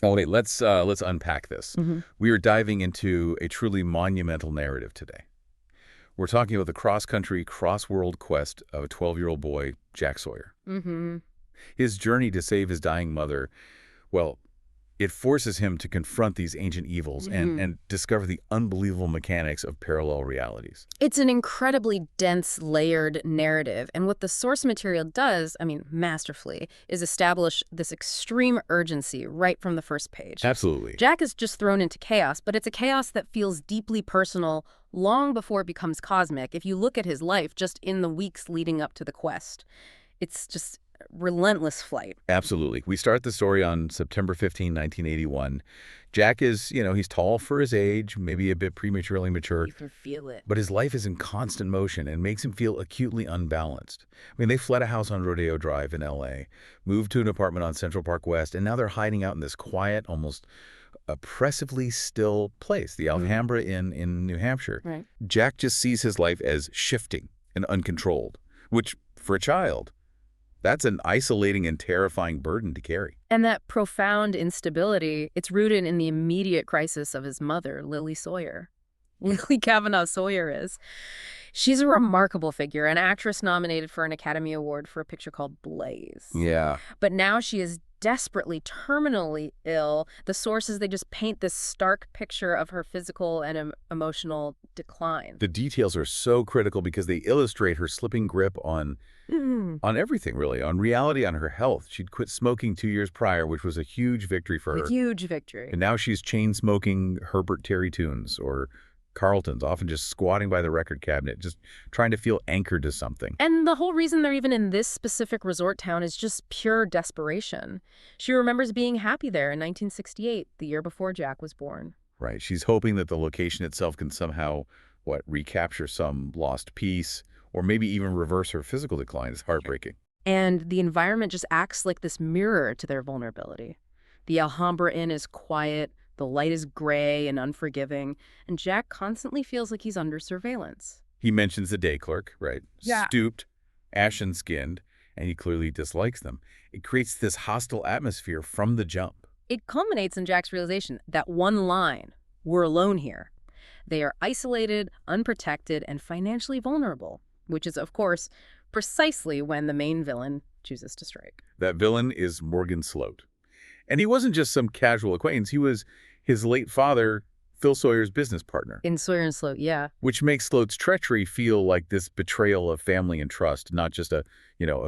Oh, wait, let's unpack this. Hmm. We are diving into a truly monumental narrative today. We're talking about the cross-country, cross-world quest of a 12-year-old boy, Jack Sawyer. Hmm. His journey to save his dying mother, well, it forces him to confront these ancient evils Hmm. and discover the unbelievable mechanics of parallel realities. It's an incredibly dense, layered narrative, and what the source material does, I mean, masterfully, is establish this extreme urgency right from the first page. Absolutely. Jack is just thrown into chaos, but it's a chaos that feels deeply personal long before it becomes cosmic. If you look at his life just in the weeks leading up to the quest, it's just relentless flight. Absolutely. We start the story on September 15, 1981. Jack is, he's tall for his age, maybe a bit prematurely mature, You can feel it. but his life is in constant motion and makes him feel acutely unbalanced. I mean, they fled a house on Rodeo Drive in L.A., moved to an apartment on Central Park West, and now they're hiding out in this quiet, almost oppressively still place, the Alhambra Inn in New Hampshire. Right. Jack just sees his life as shifting and uncontrolled, which, for a child, that's an isolating and terrifying burden to carry. And that profound instability, it's rooted in the immediate crisis of his mother, Lily Sawyer. Lily Kavanaugh Sawyer is. She's a remarkable figure, an actress nominated for an Academy Award for a picture called Blaze. Yeah. But now she is desperately, terminally ill. The sources, they just paint this stark picture of her physical and emotional decline. The details are so critical because they illustrate her slipping grip on everything, really, on reality, on her health. She'd quit smoking 2 years prior, which was a huge victory for A her. huge victory. And now she's chain-smoking Herbert Terry tunes or Carltons, often just squatting by the record cabinet, just trying to feel anchored to something. And the whole reason they're even in this specific resort town is just pure desperation. She remembers being happy there in 1968, the year before Jack was born. Right. She's hoping that the location itself can somehow, recapture some lost peace or maybe even reverse her physical decline. It's heartbreaking. And the environment just acts like this mirror to their vulnerability. The Alhambra Inn is quiet, the light is gray and unforgiving, and Jack constantly feels like he's under surveillance. He mentions the day clerk, right? Yeah. Stooped, ashen-skinned, and he clearly dislikes them. It creates this hostile atmosphere from the jump. It culminates in Jack's realization that one line, we're alone here. They are isolated, unprotected, and financially vulnerable, which is, of course, precisely when the main villain chooses to strike. That villain is Morgan Sloat. And he wasn't just some casual acquaintance. He was his late father, Phil Sawyer's business partner, In Sawyer and Sloat, yeah. which makes Sloat's treachery feel like this betrayal of family and trust, not just a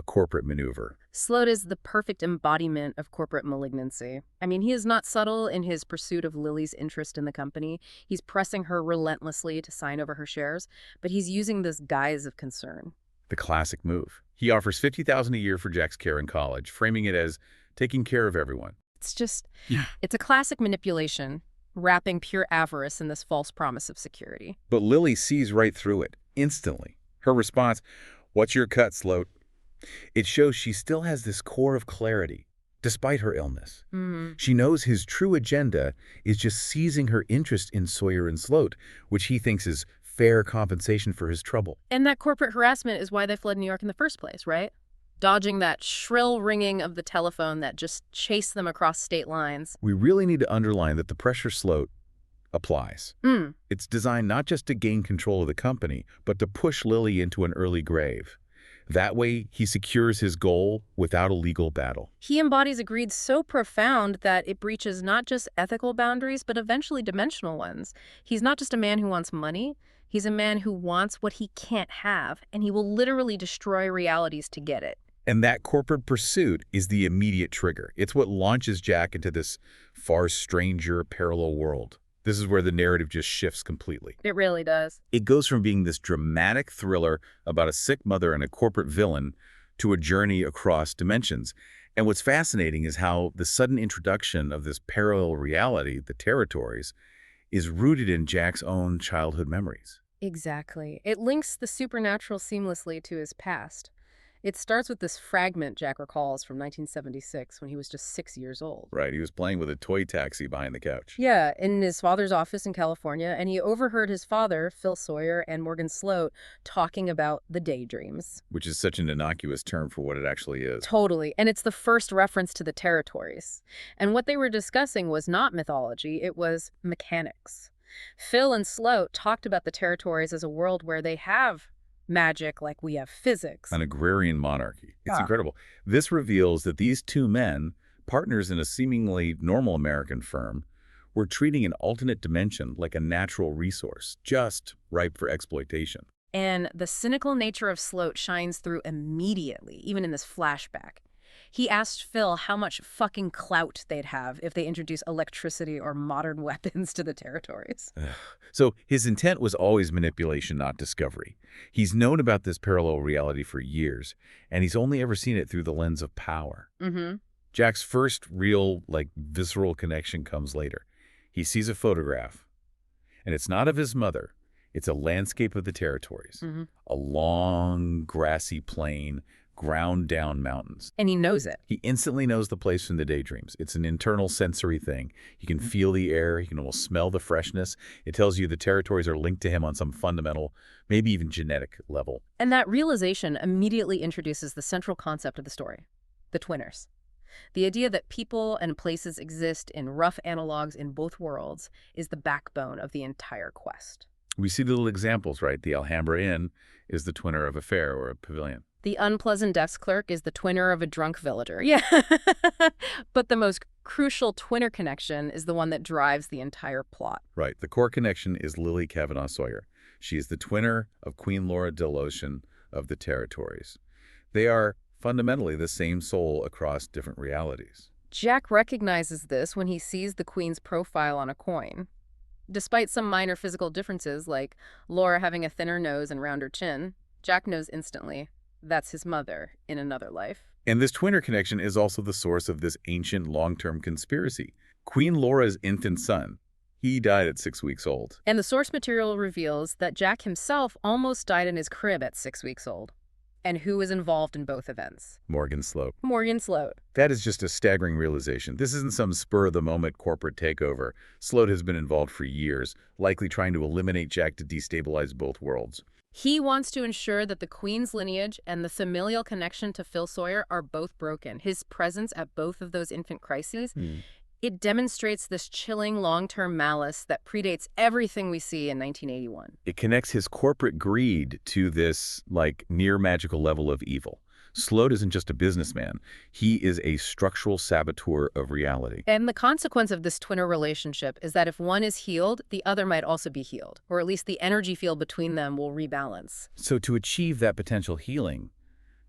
corporate maneuver. Sloat is the perfect embodiment of corporate malignancy. I mean, he is not subtle in his pursuit of Lily's interest in the company. He's pressing her relentlessly to sign over her shares, but he's using this guise of concern. The classic move. He offers $50,000 a year for Jack's care in college, framing it as taking care of everyone. It's just, Yeah. it's a classic manipulation, wrapping pure avarice in this false promise of security. But Lily sees right through it, instantly. Her response, "What's your cut, Sloat?" It shows she still has this core of clarity, despite her illness. She knows his true agenda is just seizing her interest in Sawyer and Sloat, which he thinks is fair compensation for his trouble. And that corporate harassment is why they fled New York in the first place, right? Dodging that shrill ringing of the telephone that just chased them across state lines. We really need to underline that the pressure Sloat applies. It's designed not just to gain control of the company, but to push Lily into an early grave. That way, he secures his goal without a legal battle. He embodies a greed so profound that it breaches not just ethical boundaries, but eventually dimensional ones. He's not just a man who wants money. He's a man who wants what he can't have, and he will literally destroy realities to get it. And that corporate pursuit is the immediate trigger. It's what launches Jack into this far stranger parallel world. This is where the narrative just shifts completely. It really does. It goes from being this dramatic thriller about a sick mother and a corporate villain to a journey across dimensions. And what's fascinating is how the sudden introduction of this parallel reality, the territories, is rooted in Jack's own childhood memories. Exactly. It links the supernatural seamlessly to his past. It starts with this fragment Jack recalls from 1976 when he was just 6 years old. Right, he was playing with a toy taxi behind the couch. Yeah, in his father's office in California, and he overheard his father, Phil Sawyer, and Morgan Sloat talking about the daydreams. Which is such an innocuous term for what it actually is. Totally, and it's the first reference to the territories. And what they were discussing was not mythology, it was mechanics. Phil and Sloat talked about the territories as a world where they have magic like we have physics. An agrarian monarchy. It's incredible. This reveals that these two men, partners in a seemingly normal American firm, were treating an alternate dimension like a natural resource, just ripe for exploitation. And the cynical nature of Sloat shines through immediately, even in this flashback. He asked Phil how much fucking clout they'd have if they introduce electricity or modern weapons to the territories. So his intent was always manipulation, not discovery. He's known about this parallel reality for years, and he's only ever seen it through the lens of power. Jack's first real, visceral connection comes later. He sees a photograph, and it's not of his mother. It's a landscape of the territories. A long, grassy plain, ground-down mountains. And he knows it. He instantly knows the place from the daydreams. It's an internal sensory thing. He can feel the air. He can almost smell the freshness. It tells you the territories are linked to him on some fundamental, maybe even genetic level. And that realization immediately introduces the central concept of the story, the twinners. The idea that people and places exist in rough analogs in both worlds is the backbone of the entire quest. We see little examples, right? The Alhambra Inn is the twinner of a fair or a pavilion. The unpleasant desk clerk is the twinner of a drunk villager. Yeah. But the most crucial twinner connection is the one that drives the entire plot. Right. The core connection is Lily Kavanaugh Sawyer. She is the twinner of Queen Laura Delotion of the territories. They are fundamentally the same soul across different realities. Jack recognizes this when he sees the queen's profile on a coin. Despite some minor physical differences, like Laura having a thinner nose and rounder chin, Jack knows instantly that's his mother in another life. And this twinner connection is also the source of this ancient long-term conspiracy. Queen Laura's infant son, he died at 6 weeks old. And the source material reveals that Jack himself almost died in his crib at 6 weeks old. And who was involved in both events? Morgan Sloat. Morgan Sloat. That is just a staggering realization. This isn't some spur-of-the-moment corporate takeover. Sloat has been involved for years, likely trying to eliminate Jack to destabilize both worlds. He wants to ensure that the Queen's lineage and the familial connection to Phil Sawyer are both broken. His presence at both of those infant crises, it demonstrates this chilling long-term malice that predates everything we see in 1981. It connects his corporate greed to this, near magical level of evil. Sloat isn't just a businessman. He is a structural saboteur of reality. And the consequence of this twinner relationship is that if one is healed, the other might also be healed, or at least the energy field between them will rebalance. So to achieve that potential healing,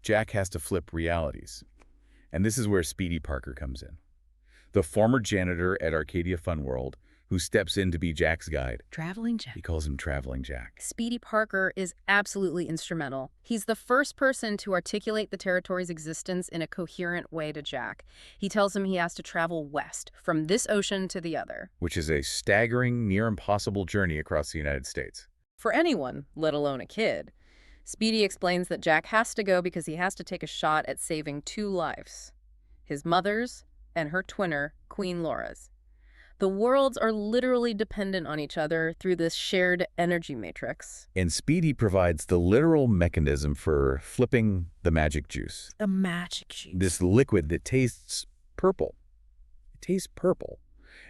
Jack has to flip realities. And this is where Speedy Parker comes in. The former janitor at Arcadia Fun World, who steps in to be Jack's guide. Traveling Jack. He calls him Traveling Jack. Speedy Parker is absolutely instrumental. He's the first person to articulate the territory's existence in a coherent way to Jack. He tells him he has to travel west, from this ocean to the other. Which is a staggering, near-impossible journey across the United States. For anyone, let alone a kid. Speedy explains that Jack has to go because he has to take a shot at saving 2 lives. His mother's and her twinner, Queen Laura's. The worlds are literally dependent on each other through this shared energy matrix. And Speedy provides the literal mechanism for flipping the magic juice. The magic juice. This liquid that tastes purple. It tastes purple.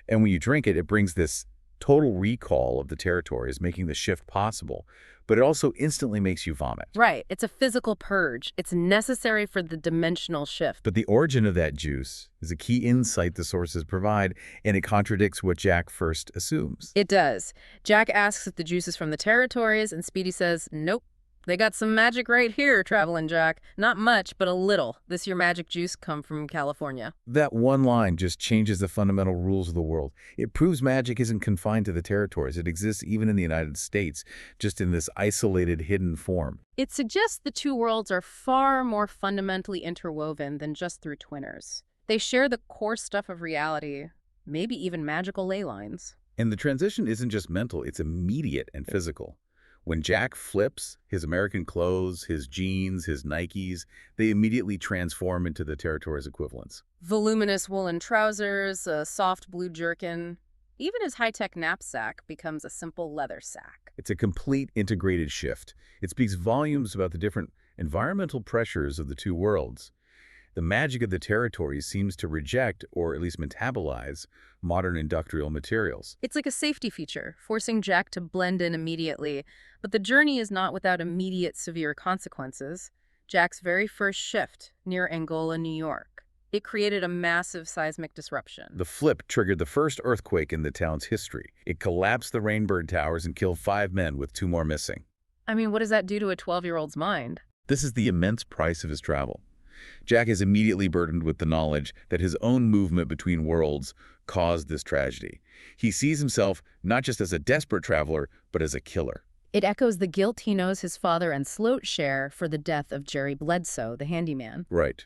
And when you drink it, it brings this total recall of the territories, making the shift possible. But it also instantly makes you vomit. Right. It's a physical purge. It's necessary for the dimensional shift. But the origin of that juice is a key insight the sources provide, and it contradicts what Jack first assumes. It does. Jack asks if the juice is from the territories, and Speedy says, nope. They got some magic right here, Traveling Jack. Not much, but a little. This your magic juice come from California. That one line just changes the fundamental rules of the world. It proves magic isn't confined to the territories. It exists even in the United States, just in this isolated, hidden form. It suggests the 2 worlds are far more fundamentally interwoven than just through twinners. They share the core stuff of reality, maybe even magical ley lines. And the transition isn't just mental, it's immediate and physical. When Jack flips, his American clothes, his jeans, his Nikes, they immediately transform into the territory's equivalents. Voluminous woolen trousers, a soft blue jerkin. Even his high-tech knapsack becomes a simple leather sack. It's a complete integrated shift. It speaks volumes about the different environmental pressures of the two worlds. The magic of the territory seems to reject, or at least metabolize, modern industrial materials. It's like a safety feature, forcing Jack to blend in immediately. But the journey is not without immediate severe consequences. Jack's very first shift, near Angola, New York. It created a massive seismic disruption. The flip triggered the first earthquake in the town's history. It collapsed the Rainbird Towers and killed 5 men, with 2 more missing. I mean, what does that do to a 12-year-old's mind? This is the immense price of his travel. Jack is immediately burdened with the knowledge that his own movement between worlds caused this tragedy. He sees himself not just as a desperate traveler, but as a killer. It echoes the guilt he knows his father and Sloat share for the death of Jerry Bledsoe, the handyman. Right.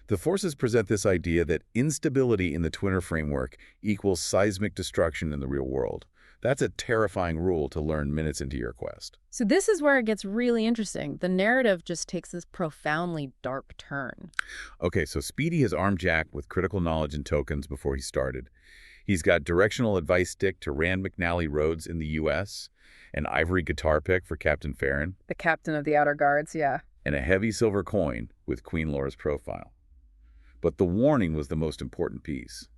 The forces present this idea that instability in the Twinner framework equals seismic destruction in the real world. That's a terrifying rule to learn minutes into your quest. So this is where it gets really interesting. The narrative just takes this profoundly dark turn. Okay, so Speedy has armed Jack with critical knowledge and tokens before he started. He's got directional advice stick to Rand McNally roads in the U.S., an ivory guitar pick for Captain Farron, The captain of the outer guards, yeah. and a heavy silver coin with Queen Laura's profile. But the warning was the most important piece.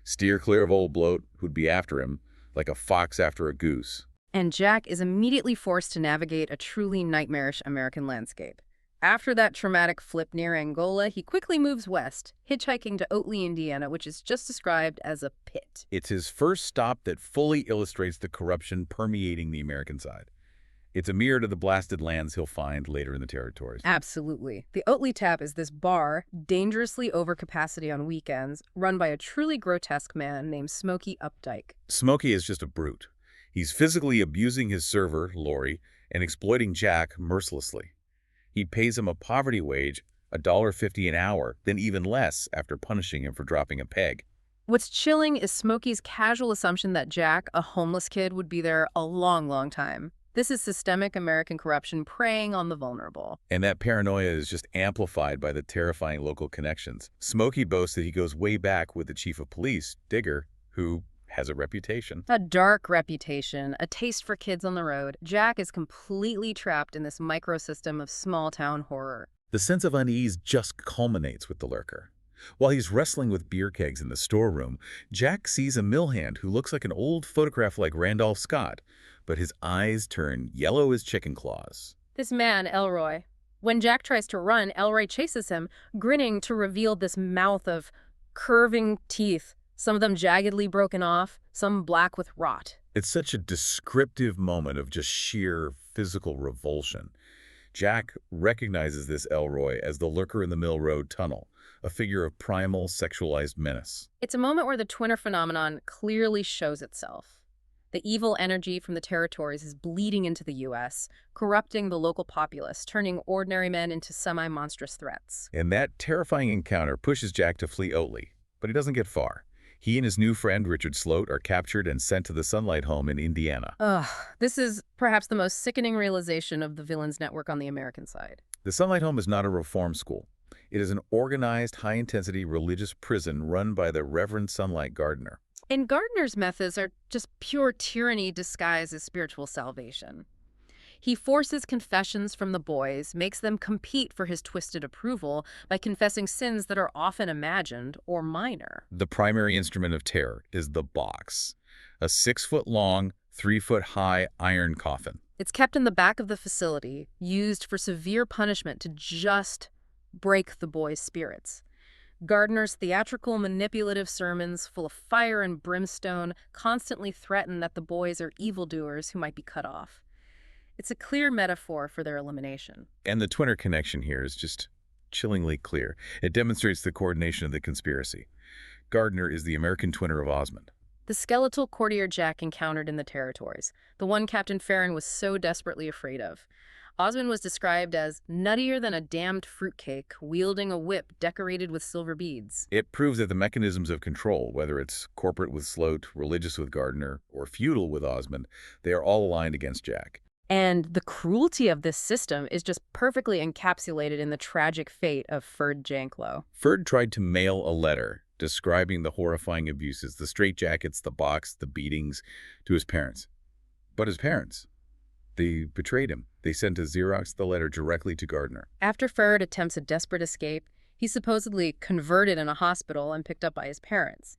Steer clear of old bloat who'd be after him, like a fox after a goose. And Jack is immediately forced to navigate a truly nightmarish American landscape. After that traumatic flip near Angola, he quickly moves west, hitchhiking to Oatley, Indiana, which is just described as a pit. It's his first stop that fully illustrates the corruption permeating the American side. It's a mirror to the blasted lands he'll find later in the territories. Absolutely. The Oatley Tap is this bar, dangerously over capacity on weekends, run by a truly grotesque man named Smokey Updike. Smokey is just a brute. He's physically abusing his server, Lori, and exploiting Jack mercilessly. He pays him a poverty wage, $1.50 an hour, then even less after punishing him for dropping a peg. What's chilling is Smokey's casual assumption that Jack, a homeless kid, would be there a long, long time. This is systemic American corruption preying on the vulnerable. And that paranoia is just amplified by the terrifying local connections. Smokey boasts that he goes way back with the chief of police, Digger, who has a reputation. A dark reputation, a taste for kids on the road. Jack is completely trapped in this microsystem of small-town horror. The sense of unease just culminates with the lurker. While he's wrestling with beer kegs in the storeroom, Jack sees a mill hand who looks like an old photograph like Randolph Scott, but his eyes turn yellow as chicken claws. This man, Elroy. When Jack tries to run, Elroy chases him, grinning to reveal this mouth of curving teeth, some of them jaggedly broken off, some black with rot. It's such a descriptive moment of just sheer physical revulsion. Jack recognizes this Elroy as the lurker in the Mill Road Tunnel, a figure of primal, sexualized menace. It's a moment where the Twinner phenomenon clearly shows itself. The evil energy from the territories is bleeding into the U.S., corrupting the local populace, turning ordinary men into semi-monstrous threats. And that terrifying encounter pushes Jack to flee Oatley, but he doesn't get far. He and his new friend, Richard Sloat, are captured and sent to the Sunlight Home in Indiana. Ugh, this is perhaps the most sickening realization of the villain's network on the American side. The Sunlight Home is not a reform school. It is an organized, high-intensity religious prison run by the Reverend Sunlight Gardner. And Gardner's methods are just pure tyranny disguised as spiritual salvation. He forces confessions from the boys, makes them compete for his twisted approval by confessing sins that are often imagined or minor. The primary instrument of terror is the box, a 6-foot-long, 3-foot-high iron coffin. It's kept in the back of the facility, used for severe punishment to just break the boys' spirits. Gardner's theatrical, manipulative sermons, full of fire and brimstone, constantly threaten that the boys are evildoers who might be cut off. It's a clear metaphor for their elimination. And the Twinner connection here is just chillingly clear. It demonstrates the coordination of the conspiracy. Gardner is the American Twinner of Osmond. The skeletal courtier Jack encountered in the territories, the one Captain Farron was so desperately afraid of. Osmond was described as nuttier than a damned fruitcake, wielding a whip decorated with silver beads. It proves that the mechanisms of control, whether it's corporate with Sloat, religious with Gardner, or feudal with Osmond, they are all aligned against Jack. And the cruelty of this system is just perfectly encapsulated in the tragic fate of Ferd Janklow. Ferd tried to mail a letter describing the horrifying abuses, the straitjackets, the box, the beatings, to his parents. But his parents, they betrayed him. They sent a Xerox the letter directly to Gardner. After Ferd attempts a desperate escape, he's supposedly converted in a hospital and picked up by his parents.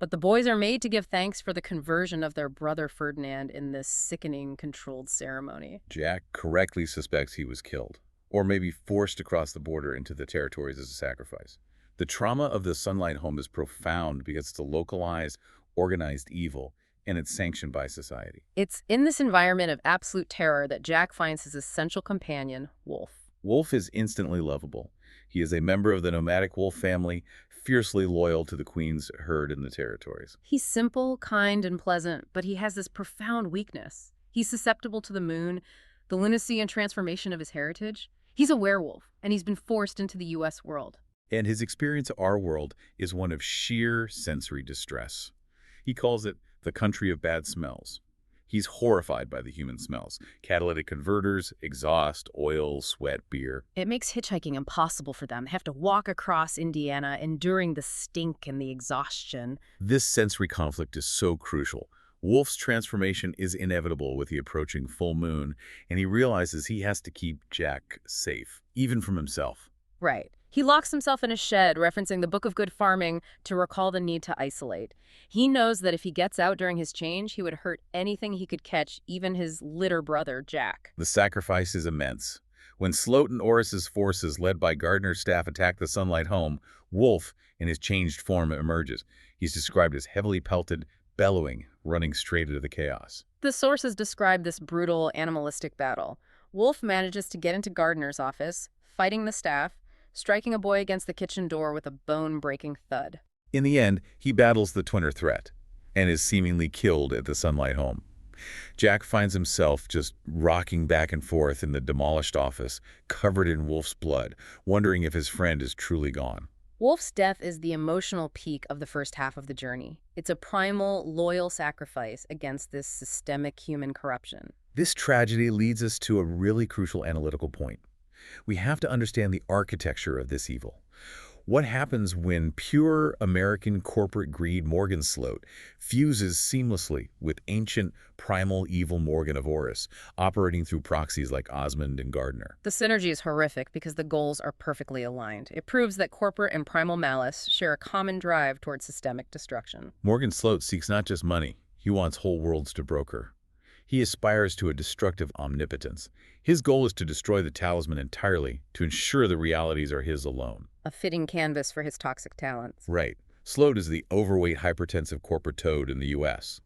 But the boys are made to give thanks for the conversion of their brother Ferdinand in this sickening, controlled ceremony. Jack correctly suspects he was killed, or maybe forced across the border into the territories as a sacrifice. The trauma of the Sunlight Home is profound because it's a localized, organized evil, and it's sanctioned by society. It's in this environment of absolute terror that Jack finds his essential companion, Wolf. Wolf is instantly lovable. He is a member of the nomadic wolf family, fiercely loyal to the Queen's herd in the territories. He's simple, kind, and pleasant, but he has this profound weakness. He's susceptible to the moon, the lunacy and transformation of his heritage. He's a werewolf, and he's been forced into the U.S. world. And his experience of our world is one of sheer sensory distress. He calls it the country of bad smells. He's horrified by the human smells: catalytic converters, exhaust, oil, sweat, beer. It makes hitchhiking impossible for them. They have to walk across Indiana, enduring the stink and the exhaustion. This sensory conflict is so crucial. Wolf's transformation is inevitable with the approaching full moon, and he realizes he has to keep Jack safe, even from himself. Right. He locks himself in a shed, referencing the Book of Good Farming to recall the need to isolate. He knows that if he gets out during his change, he would hurt anything he could catch, even his litter brother, Jack. The sacrifice is immense. When Sloat and Orris's forces, led by Gardner's staff, attack the Sunlight Home, Wolf, in his changed form, emerges. He's described as heavily pelted, bellowing, running straight into the chaos. The sources describe this brutal, animalistic battle. Wolf manages to get into Gardner's office, fighting the staff, striking a boy against the kitchen door with a bone-breaking thud. In the end, he battles the twinner threat and is seemingly killed at the Sunlight Home. Jack finds himself just rocking back and forth in the demolished office, covered in Wolf's blood, wondering if his friend is truly gone. Wolf's death is the emotional peak of the first half of the journey. It's a primal, loyal sacrifice against this systemic human corruption. This tragedy leads us to a really crucial analytical point. We have to understand the architecture of this evil. What happens when pure American corporate greed Morgan Sloat fuses seamlessly with ancient primal evil Morgan of Orris, operating through proxies like Osmond and Gardner? The synergy is horrific because the goals are perfectly aligned. It proves that corporate and primal malice share a common drive towards systemic destruction. Morgan Sloat seeks not just money, he wants whole worlds to broker. He aspires to a destructive omnipotence. His goal is to destroy the Talisman entirely, to ensure the realities are his alone. A fitting canvas for his toxic talents. Right. Sloat is the overweight, hypertensive corporate toad in the U.S.,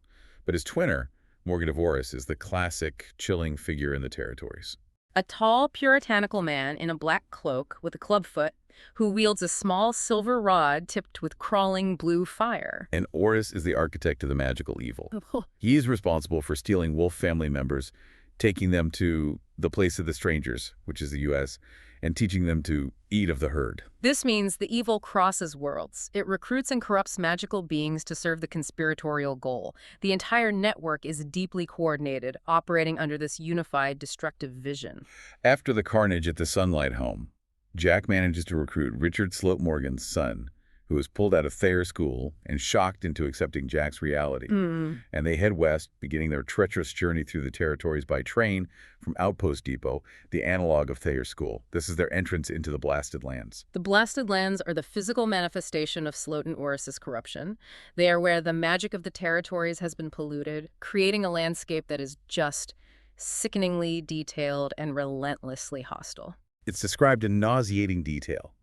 but his twinner, Morgan of Orris, is the classic, chilling figure in the territories. A tall, puritanical man in a black cloak with a clubfoot who wields a small silver rod tipped with crawling blue fire. And Orris is the architect of the magical evil. He is responsible for stealing wolf family members, taking them to the place of the strangers, which is the U.S., and teaching them to eat of the herd. This means the evil crosses worlds. It recruits and corrupts magical beings to serve the conspiratorial goal. The entire network is deeply coordinated, operating under this unified, destructive vision. After the carnage at the Sunlight Home, Jack manages to recruit Richard Sloat Morgan's son, who was pulled out of Thayer School and shocked into accepting Jack's reality. And they head west, beginning their treacherous journey through the territories by train from Outpost Depot, the analog of Thayer School. This is their entrance into the Blasted Lands. The Blasted Lands are the physical manifestation of Sloat and Orris's corruption. They are where the magic of the territories has been polluted, creating a landscape that is just sickeningly detailed and relentlessly hostile. It's described in nauseating detail.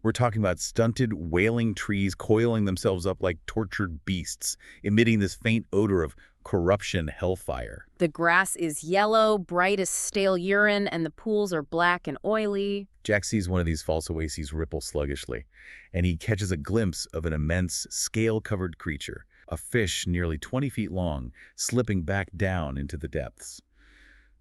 We're talking about stunted, wailing trees coiling themselves up like tortured beasts, emitting this faint odor of corruption hellfire. The grass is yellow, bright as stale urine, and the pools are black and oily. Jack sees one of these false oases ripple sluggishly, and he catches a glimpse of an immense, scale-covered creature, a fish nearly 20 feet long, slipping back down into the depths.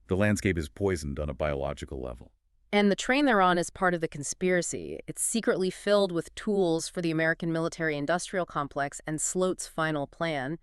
The landscape is poisoned on a biological level. And the train they're on is part of the conspiracy. It's secretly filled with tools for the American military-industrial complex and Sloat's final plan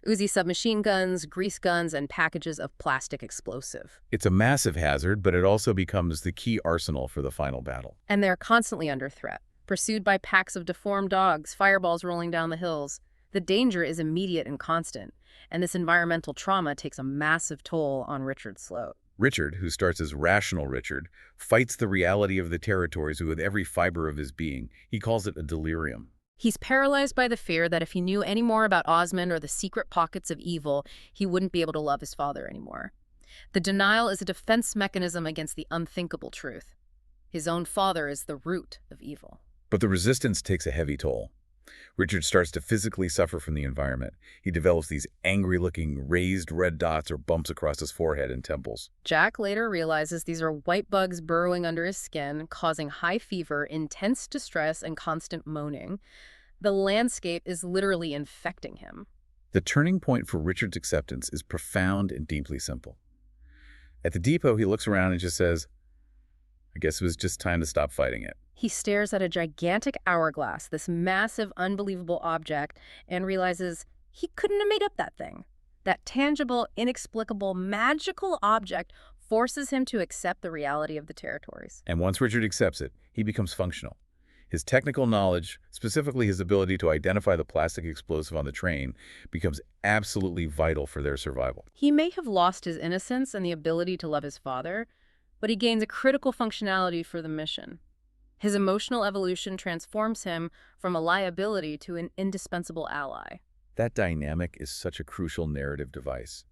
Uzi submachine guns, grease guns, and packages of plastic explosive. It's a massive hazard, but it also becomes the key arsenal for the final battle. And they're constantly under threat, pursued by packs of deformed dogs, fireballs rolling down the hills. The danger is immediate and constant, and this environmental trauma takes a massive toll on Richard Sloat. Richard, who starts as rational Richard, fights the reality of the territories with every fiber of his being. He calls it a delirium. He's paralyzed by the fear that if he knew any more about Osmond or the secret pockets of evil, he wouldn't be able to love his father anymore. The denial is a defense mechanism against the unthinkable truth. His own father is the root of evil. But the resistance takes a heavy toll. Richard starts to physically suffer from the environment. He develops these angry-looking, raised red dots or bumps across his forehead and temples. Jack later realizes these are white bugs burrowing under his skin, causing high fever, intense distress, and constant moaning. The landscape is literally infecting him. The turning point for Richard's acceptance is profound and deeply simple. At the depot, he looks around and just says, I guess it was just time to stop fighting it. He stares at a gigantic hourglass, this massive, unbelievable object, and realizes he couldn't have made up that thing. That tangible, inexplicable, magical object forces him to accept the reality of the territories. And once Richard accepts it, he becomes functional. His technical knowledge, specifically his ability to identify the plastic explosive on the train, becomes absolutely vital for their survival. He may have lost his innocence and the ability to love his father, but he gains a critical functionality for the mission. His emotional evolution transforms him from a liability to an indispensable ally. That dynamic is such a crucial narrative device.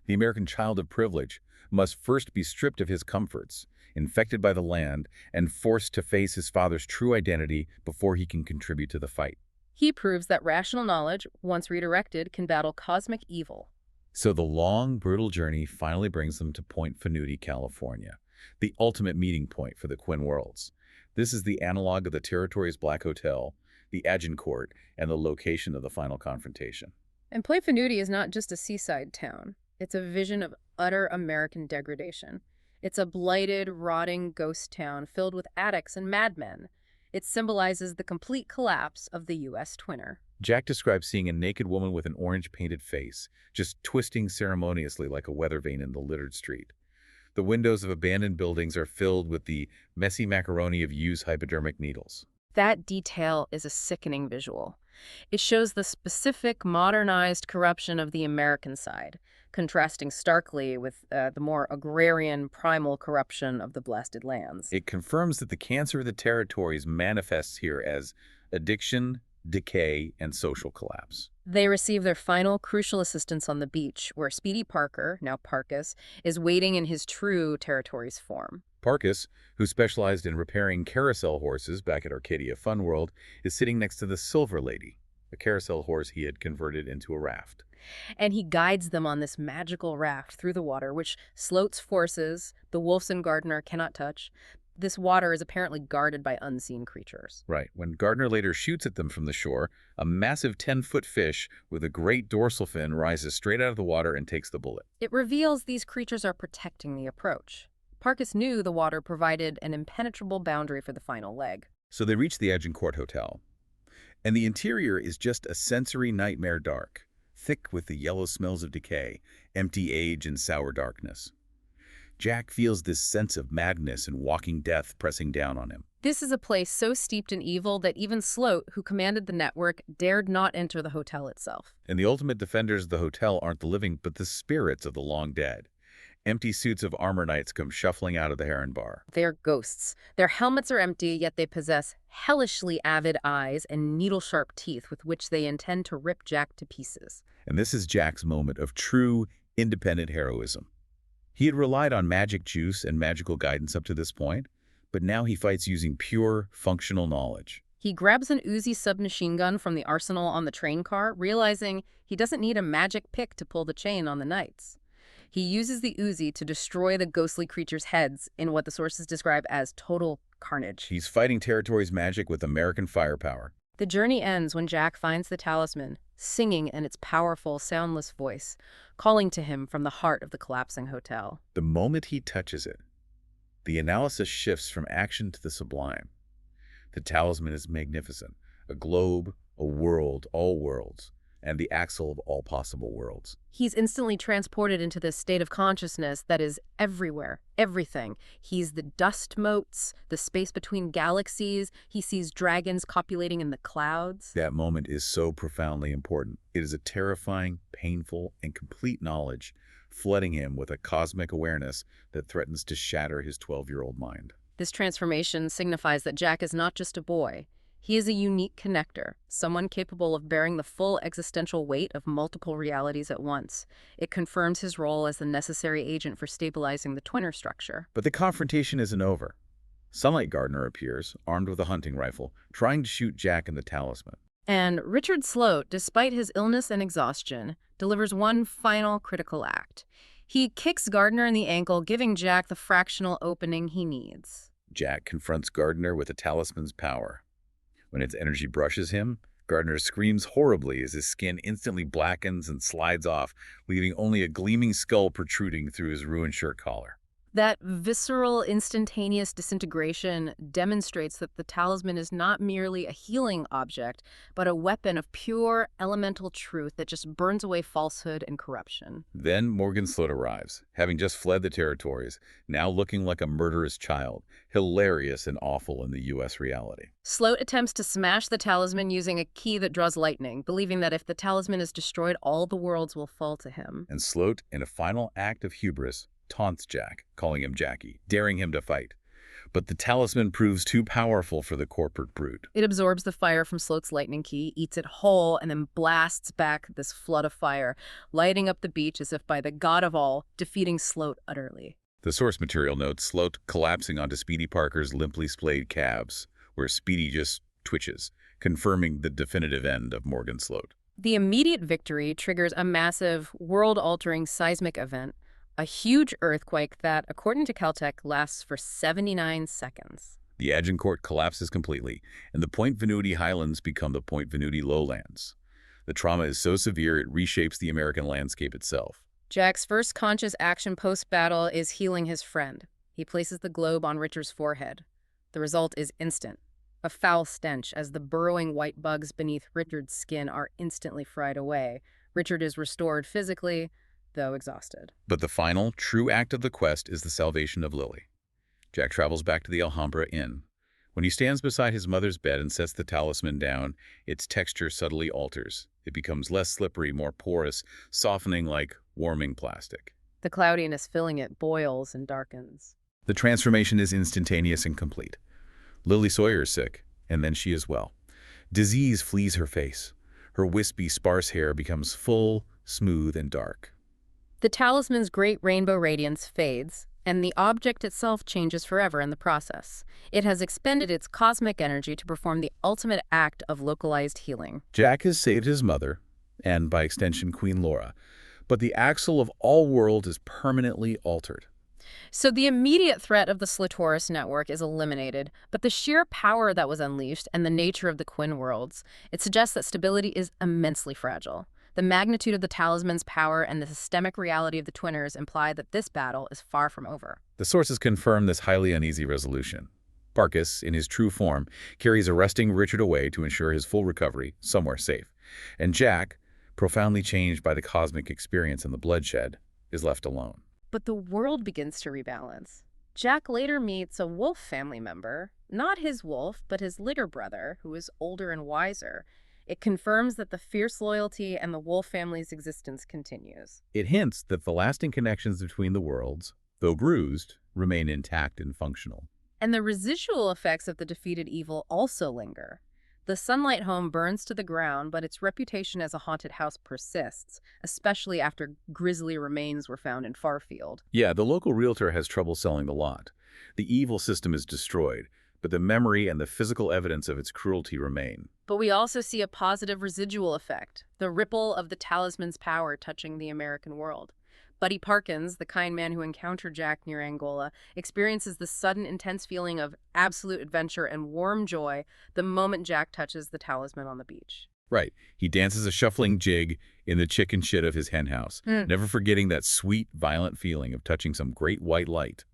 The American child of privilege must first be stripped of his comforts, infected by the land, and forced to face his father's true identity before he can contribute to the fight. He proves that rational knowledge, once redirected, can battle cosmic evil. So the long, brutal journey finally brings them to Point Finudi, California, the ultimate meeting point for the Quinn worlds. This is the analog of the territory's Black Hotel, the Agincourt, and the location of the final confrontation. And Point Finudi is not just a seaside town. It's a vision of utter American degradation. It's a blighted, rotting ghost town filled with addicts and madmen. It symbolizes the complete collapse of the U.S. twinner. Jack describes seeing a naked woman with an orange-painted face, just twisting ceremoniously like a weather vane in the littered street. The windows of abandoned buildings are filled with the messy macaroni of used hypodermic needles. That detail is a sickening visual. It shows the specific, modernized corruption of the American side, contrasting starkly with the more agrarian, primal corruption of the blasted lands. It confirms that the cancer of the territories manifests here as addiction, decay, and social collapse. They receive their final crucial assistance on the beach, where Speedy Parker, now Parkus, is waiting in his true territories form. Parkus, who specialized in repairing carousel horses back at Arcadia Fun World, is sitting next to the Silver Lady, a carousel horse he had converted into a raft. And he guides them on this magical raft through the water, which Sloat's forces, the Wolfson Gardener, cannot touch. This water is apparently guarded by unseen creatures. Right. When Gardner later shoots at them from the shore, a massive 10-foot fish with a great dorsal fin rises straight out of the water and takes the bullet. It reveals these creatures are protecting the approach. Parkus knew the water provided an impenetrable boundary for the final leg. So they reach the Agincourt Hotel. And the interior is just a sensory nightmare dark, thick with the yellow smells of decay, empty age, and sour darkness. Jack feels this sense of madness and walking death pressing down on him. This is a place so steeped in evil that even Sloat, who commanded the network, dared not enter the hotel itself. And the ultimate defenders of the hotel aren't the living, but the spirits of the long dead. Empty suits of armor knights come shuffling out of the Heron Bar. They're ghosts. Their helmets are empty, yet they possess hellishly avid eyes and needle-sharp teeth with which they intend to rip Jack to pieces. And this is Jack's moment of true, independent heroism. He had relied on magic juice and magical guidance up to this point, but now he fights using pure, functional knowledge. He grabs an Uzi submachine gun from the arsenal on the train car, realizing he doesn't need a magic pick to pull the chain on the knights. He uses the Uzi to destroy the ghostly creatures' heads in what the sources describe as total carnage. He's fighting territory's magic with American firepower. The journey ends when Jack finds the talisman, singing in its powerful, soundless voice, calling to him from the heart of the collapsing hotel. The moment he touches it, the analysis shifts from action to the sublime. The talisman is magnificent, a globe, a world, all worlds. and the axle of all possible worlds. He's instantly transported into this state of consciousness that is everywhere, everything. He's the dust motes, the space between galaxies. He sees dragons copulating in the clouds. That moment is so profoundly important. It is a terrifying, painful, and complete knowledge, flooding him with a cosmic awareness that threatens to shatter his 12-year-old mind. This transformation signifies that Jack is not just a boy. He is a unique connector, someone capable of bearing the full existential weight of multiple realities at once. It confirms his role as the necessary agent for stabilizing the twinner structure. But the confrontation isn't over. Sunlight Gardener appears, armed with a hunting rifle, trying to shoot Jack and the Talisman. And Richard Sloat, despite his illness and exhaustion, delivers one final critical act. He kicks Gardner in the ankle, giving Jack the fractional opening he needs. Jack confronts Gardner with the Talisman's power. When its energy brushes him, Gardner screams horribly as his skin instantly blackens and slides off, leaving only a gleaming skull protruding through his ruined shirt collar. That visceral, instantaneous disintegration demonstrates that the talisman is not merely a healing object, but a weapon of pure, elemental truth that just burns away falsehood and corruption. Then Morgan Sloat arrives, having just fled the territories, now looking like a murderous child, hilarious and awful in the U.S. reality. Sloat attempts to smash the talisman using a key that draws lightning, believing that if the talisman is destroyed, all the worlds will fall to him. And Sloat, in a final act of hubris, taunts Jack, calling him Jackie, daring him to fight. But the talisman proves too powerful for the corporate brute. It absorbs the fire from Sloat's lightning key, eats it whole, and then blasts back this flood of fire, lighting up the beach as if by the god of all, defeating Sloat utterly. The source material notes Sloat collapsing onto Speedy Parker's limply splayed calves, where Speedy just twitches, confirming the definitive end of Morgan Sloat. The immediate victory triggers a massive, world-altering seismic event, a huge earthquake that, according to Caltech, lasts for 79 seconds. The Agincourt collapses completely, and the Point Venuti highlands become the Point Venuti lowlands. The trauma is so severe it reshapes the American landscape itself. Jack's first conscious action post-battle is healing his friend. He places the globe on Richard's forehead. The result is instant. A foul stench as the burrowing white bugs beneath Richard's skin are instantly fried away. Richard is restored physically, though exhausted. But the final, true act of the quest is the salvation of Lily. Jack travels back to the Alhambra Inn. When he stands beside his mother's bed and sets the talisman down, its texture subtly alters. It becomes less slippery, more porous, softening like warming plastic. The cloudiness filling it boils and darkens. The transformation is instantaneous and complete. Lily Sawyer is sick, and then she is well. Disease flees her face. Her wispy, sparse hair becomes full, smooth, and dark. The talisman's great rainbow radiance fades, and the object itself changes forever in the process. It has expended its cosmic energy to perform the ultimate act of localized healing. Jack has saved his mother, and by extension Queen Laura, but the axle of all worlds is permanently altered. So the immediate threat of the Slatoris network is eliminated, but the sheer power that was unleashed and the nature of the Quinn worlds, it suggests that stability is immensely fragile. The magnitude of the talisman's power and the systemic reality of the twinners imply that this battle is far from over. The sources confirm this highly uneasy resolution. Parkus, in his true form, carries arresting Richard away to ensure his full recovery, somewhere safe. And Jack, profoundly changed by the cosmic experience and the bloodshed, is left alone. But the world begins to rebalance. Jack later meets a wolf family member, not his wolf, but his litter brother, who is older and wiser. It confirms that the fierce loyalty and the wolf family's existence continues. It hints that the lasting connections between the worlds, though bruised, remain intact and functional. And the residual effects of the defeated evil also linger. The Sunlight home burns to the ground, but its reputation as a haunted house persists, especially after grisly remains were found in Farfield. Yeah, the local realtor has trouble selling the lot. The evil system is destroyed, but the memory and the physical evidence of its cruelty remain. But we also see a positive residual effect, the ripple of the talisman's power touching the American world. Buddy Parkins, the kind man who encountered Jack near Angola, experiences the sudden, intense feeling of absolute adventure and warm joy the moment Jack touches the talisman on the beach. Right. He dances a shuffling jig in the chicken shit of his henhouse, never forgetting that sweet, violent feeling of touching some great white light.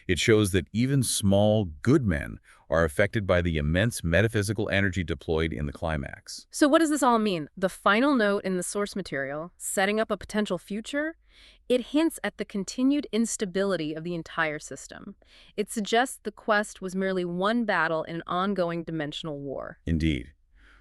It shows that even small, good men are affected by the immense metaphysical energy deployed in the climax. So what does this all mean? The final note in the source material, setting up a potential future, it hints at the continued instability of the entire system. It suggests the quest was merely one battle in an ongoing dimensional war. Indeed.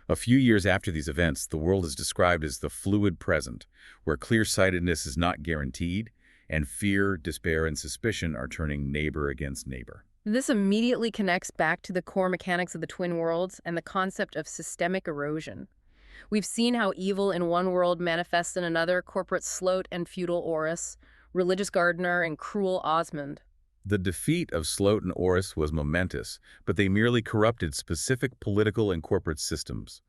A few years after these events, the world is described as the fluid present, where clear-sightedness is not guaranteed, and fear, despair, and suspicion are turning neighbor against neighbor. This immediately connects back to the core mechanics of the twin worlds and the concept of systemic erosion. We've seen how evil in one world manifests in another, corporate Sloat and feudal Oris, religious Gardner and cruel Osmond. The defeat of Sloat and Oris was momentous, but they merely corrupted specific political and corporate systems.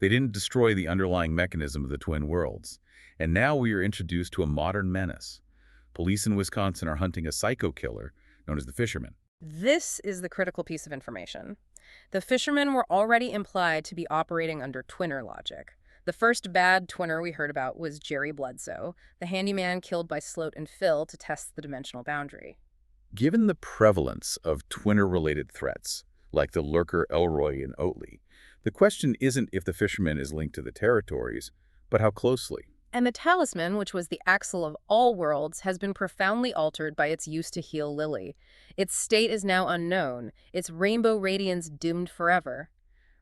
They didn't destroy the underlying mechanism of the twin worlds. And now we are introduced to a modern menace. Police in Wisconsin are hunting a psycho killer known as the Fisherman. This is the critical piece of information. The fishermen were already implied to be operating under twinner logic. The first bad twinner we heard about was Jerry Bledsoe, the handyman killed by Sloat and Phil to test the dimensional boundary. Given the prevalence of twinner-related threats, like the lurker Elroy in Oatley, the question isn't if the fisherman is linked to the territories, but how closely. And the Talisman, which was the axle of all worlds, has been profoundly altered by its use to heal Lily. Its state is now unknown, its rainbow radiance doomed forever.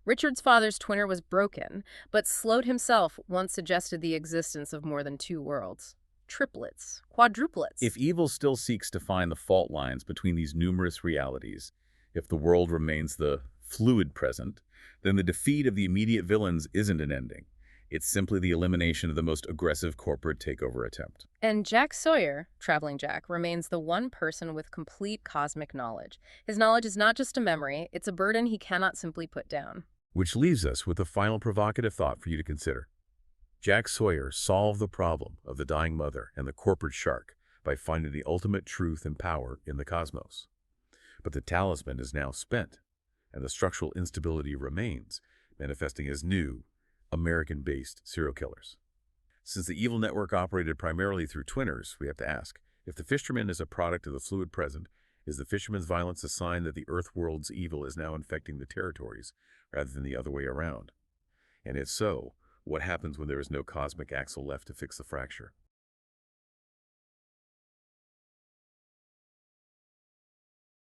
Richard's father's twinner was broken, but Sloat himself once suggested the existence of more than two worlds. Triplets, quadruplets. If evil still seeks to find the fault lines between these numerous realities, if the world remains the fluid present, then the defeat of the immediate villains isn't an ending. It's simply the elimination of the most aggressive corporate takeover attempt. And Jack Sawyer, Traveling Jack, remains the one person with complete cosmic knowledge. His knowledge is not just a memory, it's a burden he cannot simply put down. Which leaves us with a final provocative thought for you to consider. Jack Sawyer solved the problem of the dying mother and the corporate shark by finding the ultimate truth and power in the cosmos. But the talisman is now spent, and the structural instability remains, manifesting as new, American-based serial killers. Since the evil network operated primarily through twinners, we have to ask, if the fisherman is a product of the fluid present, is the fisherman's violence a sign that the Earth world's evil is now infecting the territories, rather than the other way around? And if so, what happens when there is no cosmic axle left to fix the fracture?